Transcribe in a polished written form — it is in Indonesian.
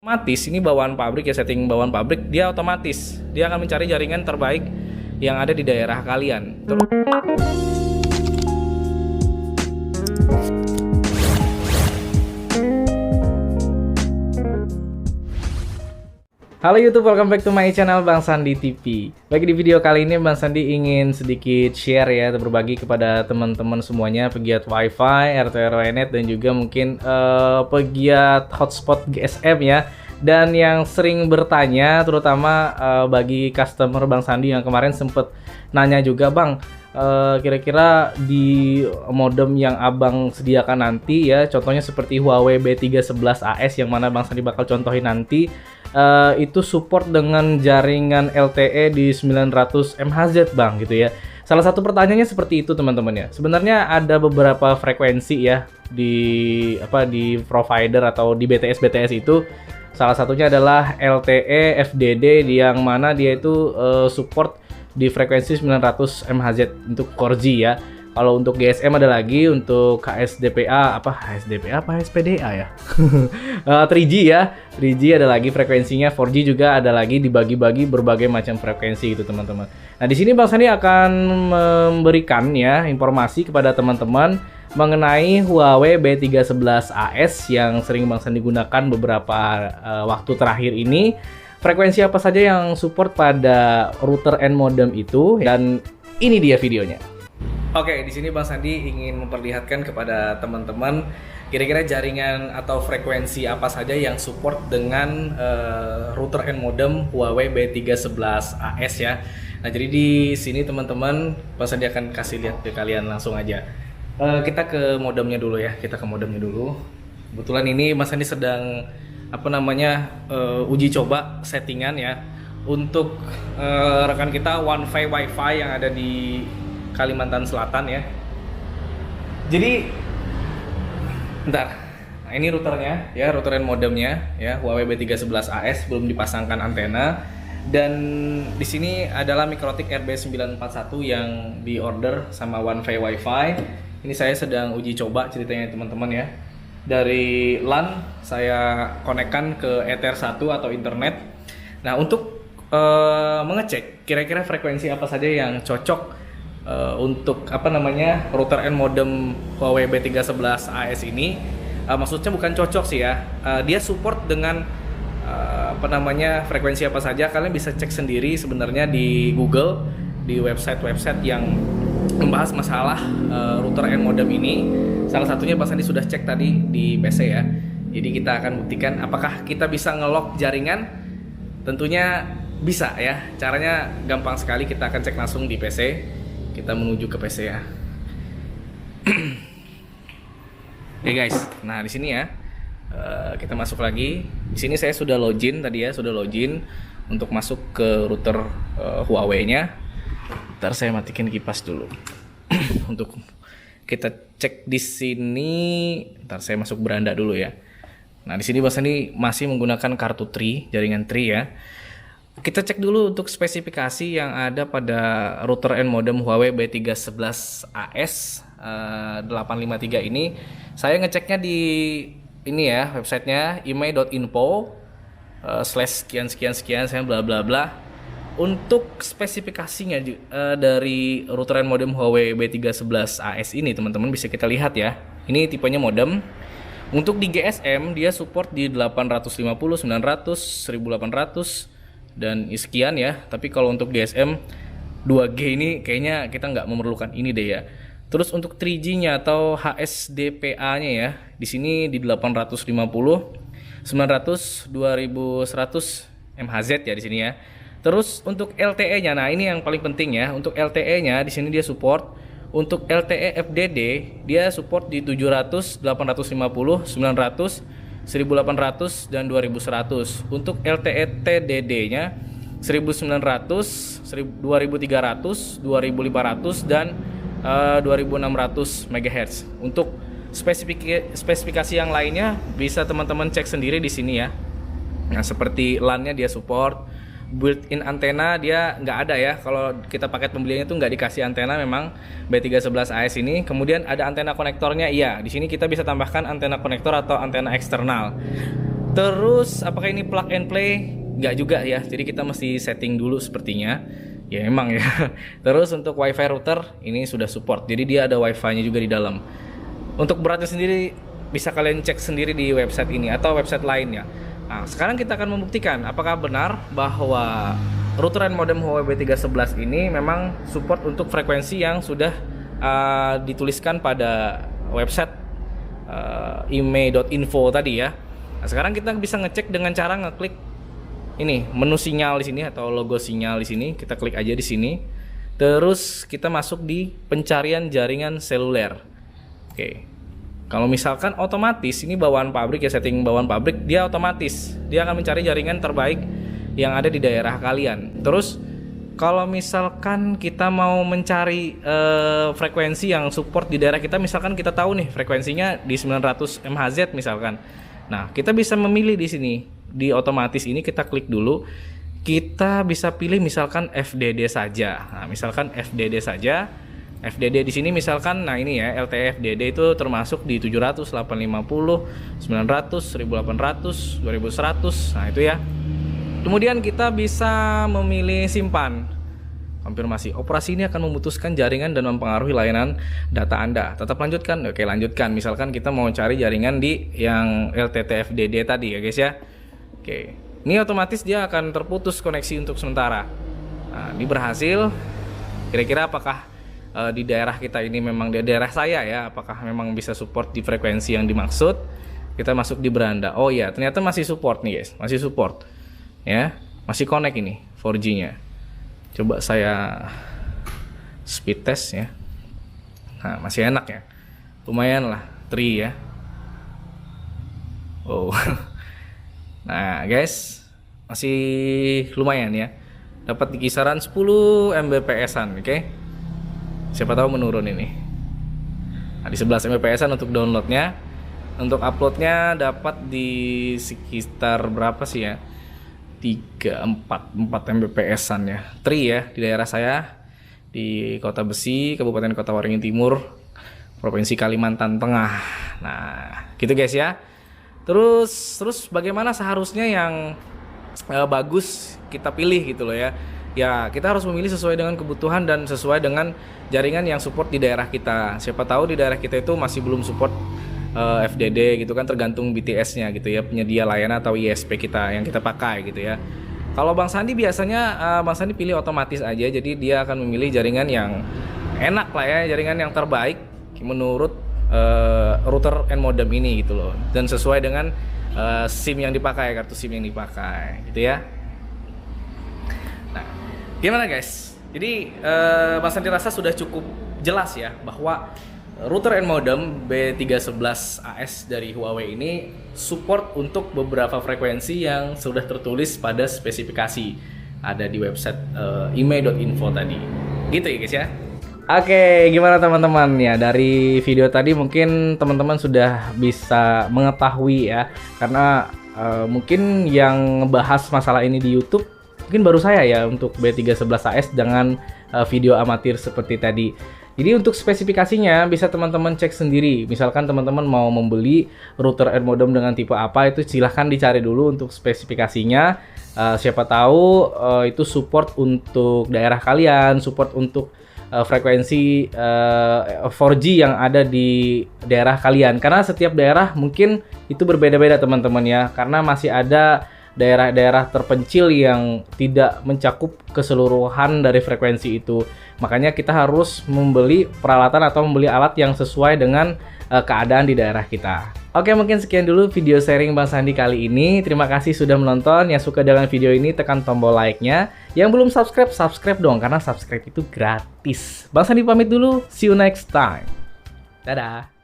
Otomatis ini bawaan pabrik ya, setting bawaan pabrik, dia otomatis dia akan mencari jaringan terbaik yang ada di daerah kalian. Halo YouTube, welcome back to my channel Bang Sandi TV. Bagi di video kali ini Bang Sandi ingin sedikit share ya, atau berbagi kepada teman-teman semuanya pegiat WiFi, RT/RW-Net dan juga mungkin pegiat hotspot GSM ya. Dan yang sering bertanya, terutama bagi customer Bang Sandi yang kemarin sempet nanya juga, Bang, kira-kira di modem yang abang sediakan nanti ya, contohnya seperti Huawei B311AS yang mana Bang Sandi bakal contohin nanti, itu support dengan jaringan LTE di 900 MHz Bang gitu ya. Salah satu pertanyaannya seperti itu teman-teman ya. Sebenarnya ada beberapa frekuensi ya di provider atau di BTS itu. Salah satunya adalah LTE FDD yang mana dia itu support di frekuensi 900 MHz untuk 4G ya. Kalau untuk GSM ada lagi, untuk HSDPA apa HSPDA ya. 3G ya. 3G ada lagi frekuensinya, 4G juga ada lagi, dibagi-bagi berbagai macam frekuensi gitu teman-teman. Nah, di sini Bang Sandi akan memberikan ya informasi kepada teman-teman mengenai Huawei B311AS yang sering Bang Sandi gunakan beberapa waktu terakhir ini. Frekuensi apa saja yang support pada router and modem itu, dan ini dia videonya. Oke, di sini Bang Sandi ingin memperlihatkan kepada teman-teman kira-kira jaringan atau frekuensi apa saja yang support dengan router and modem Huawei B311AS ya. Nah, jadi di sini teman-teman Bang Sandi akan kasih lihat ke kalian langsung aja. Kita ke modemnya dulu ya, Kebetulan ini Bang Sandi sedang uji coba settingan ya untuk rekan kita OneFi WiFi yang ada di Kalimantan Selatan ya. Jadi bentar. Nah, ini routernya ya, router and modemnya ya, Huawei B311AS, belum dipasangkan antena. Dan di sini adalah MikroTik RB941 yang diorder sama OneFi WiFi. Ini saya sedang uji coba ceritanya teman-teman ya. Dari LAN saya konekkan ke Ether 1 atau internet. Nah, untuk mengecek kira-kira frekuensi apa saja yang cocok untuk router and modem Huawei B311AS ini, maksudnya bukan cocok sih ya, dia support dengan frekuensi apa saja. Kalian bisa cek sendiri sebenarnya di Google, di website yang membahas masalah router and modem ini. Salah satunya Bang Sandi sudah cek tadi di PC ya. Jadi kita akan buktikan apakah kita bisa nge-lock jaringan. Tentunya bisa ya. Caranya gampang sekali, kita akan cek langsung di PC. Kita menuju ke PC ya. Oke guys, nah di sini ya kita masuk lagi. Di sini saya sudah login tadi ya, untuk masuk ke router Huawei-nya. Ntar saya matikan kipas dulu. Untuk kita cek di sini, ntar saya masuk beranda dulu ya. Nah di sini Bang Sandi masih menggunakan kartu Tri, jaringan Tri ya. Kita cek dulu untuk spesifikasi yang ada pada router and modem Huawei B311AS 853 ini. Saya ngeceknya di ini ya, websitenya imei.info /sekian saya bla bla bla. Untuk spesifikasinya dari router and modem Huawei B311AS ini teman-teman bisa kita lihat ya. Ini tipenya modem. Untuk di GSM dia support di 850, 900, 1800 dan sekian ya. Tapi kalau untuk GSM 2G ini kayaknya kita nggak memerlukan ini deh ya. Terus untuk 3G-nya atau HSDPA-nya ya, di sini di 850, 900, 2100 MHz ya di sini ya. Terus untuk LTE-nya, nah ini yang paling penting ya. Untuk LTE-nya di sini dia support. Untuk LTE FDD dia support di 700, 850, 900, 1800 dan 2100. Untuk LTE TDD-nya 1900, 2300, 2500 dan 2600 MHz. Untuk spesifikasi yang lainnya bisa teman-teman cek sendiri di sini ya. Nah, seperti LAN-nya dia support, built-in antena dia nggak ada ya. Kalau kita paket pembeliannya tuh nggak dikasih antena memang B311AS ini. Kemudian ada antena konektornya, iya. Di sini kita bisa tambahkan antena konektor atau antena eksternal. Terus apakah ini plug and play? Nggak juga ya, jadi kita mesti setting dulu sepertinya. Ya emang ya. Terus untuk wifi router ini sudah support, jadi dia ada wifi-nya juga di dalam. Untuk beratnya sendiri bisa kalian cek sendiri di website ini atau website lainnya. Nah, sekarang kita akan membuktikan apakah benar bahwa router and modem Huawei B311 ini memang support untuk frekuensi yang sudah dituliskan pada website ime.info tadi ya. Nah, sekarang kita bisa ngecek dengan cara ngeklik ini menu sinyal di sini atau logo sinyal di sini. Kita klik aja di sini. Terus kita masuk di pencarian jaringan seluler. Oke. Kalau misalkan otomatis ini bawaan pabrik ya, setting bawaan pabrik, dia otomatis dia akan mencari jaringan terbaik yang ada di daerah kalian. Terus kalau misalkan kita mau mencari frekuensi yang support di daerah kita, misalkan kita tahu nih frekuensinya di 900 MHz misalkan. Nah, kita bisa memilih di sini. Di otomatis ini kita klik dulu. Kita bisa pilih misalkan FDD saja. Nah, misalkan FDD saja. FDD di sini misalkan, nah ini ya, LTE FDD itu termasuk di 700, 850, 900, 1800, 2100. Nah, itu ya. Kemudian kita bisa memilih simpan. Konfirmasi. Operasi ini akan memutuskan jaringan dan mempengaruhi layanan data Anda. Tetap lanjutkan. Oke, lanjutkan. Misalkan kita mau cari jaringan di yang LTT FDD tadi ya, guys ya. Oke. Ini otomatis dia akan terputus koneksi untuk sementara. Nah, ini berhasil. Kira-kira apakah di daerah kita ini memang di daerah saya ya, apakah memang bisa support di frekuensi yang dimaksud? Kita masuk di beranda. Oh ya, ternyata masih support nih, guys. Masih support. Ya, masih connect ini 4G-nya. Coba saya speed test ya. Nah, masih enak ya. Lumayan lah, 3 ya. Oh. Nah, guys, masih lumayan ya. Dapat di kisaran 10 Mbps-an, oke? Siapa tahu menurun ini. Nah, di 11 Mbps-an untuk downloadnya. Untuk uploadnya dapat di sekitar berapa sih ya? 4 Mbps-an ya. 3 ya di daerah saya di Kota Besi, Kabupaten Kota Waringin Timur, Provinsi Kalimantan Tengah. Nah, gitu guys ya. Terus bagaimana seharusnya yang bagus kita pilih gitu loh ya. Ya, kita harus memilih sesuai dengan kebutuhan dan sesuai dengan jaringan yang support di daerah kita. Siapa tahu di daerah kita itu masih belum support FDD gitu kan, tergantung BTS-nya gitu ya, penyedia layanan atau ISP kita yang kita pakai gitu ya. Kalau Bang Sandi biasanya Bang Sandi pilih otomatis aja, jadi dia akan memilih jaringan yang enak lah ya, jaringan yang terbaik menurut router and modem ini gitu loh, dan sesuai dengan SIM yang dipakai, kartu SIM yang dipakai gitu ya. Nah, gimana guys? Jadi Bang Sandi rasa sudah cukup jelas ya bahwa router and modem B311 AS dari Huawei ini support untuk beberapa frekuensi yang sudah tertulis pada spesifikasi ada di website ime.info tadi. Gitu ya guys ya. Oke, gimana teman-teman ya, dari video tadi mungkin teman-teman sudah bisa mengetahui ya, karena mungkin yang ngebahas masalah ini di YouTube mungkin baru saya ya untuk B311 AS dengan video amatir seperti tadi. Jadi untuk spesifikasinya bisa teman-teman cek sendiri. Misalkan teman-teman mau membeli router and modem dengan tipe apa, itu silahkan dicari dulu untuk spesifikasinya. Siapa tahu itu support untuk daerah kalian, support untuk frekuensi 4G yang ada di daerah kalian. Karena setiap daerah mungkin itu berbeda-beda teman-teman ya. Karena masih ada daerah-daerah terpencil yang tidak mencakup keseluruhan dari frekuensi itu. Makanya kita harus membeli peralatan atau membeli alat yang sesuai dengan keadaan di daerah kita. Oke, mungkin sekian dulu video sharing Bang Sandi kali ini. Terima kasih sudah menonton. Yang suka dengan video ini tekan tombol like-nya. Yang belum subscribe, subscribe dong, karena subscribe itu gratis. Bang Sandi pamit dulu. See you next time. Dadah.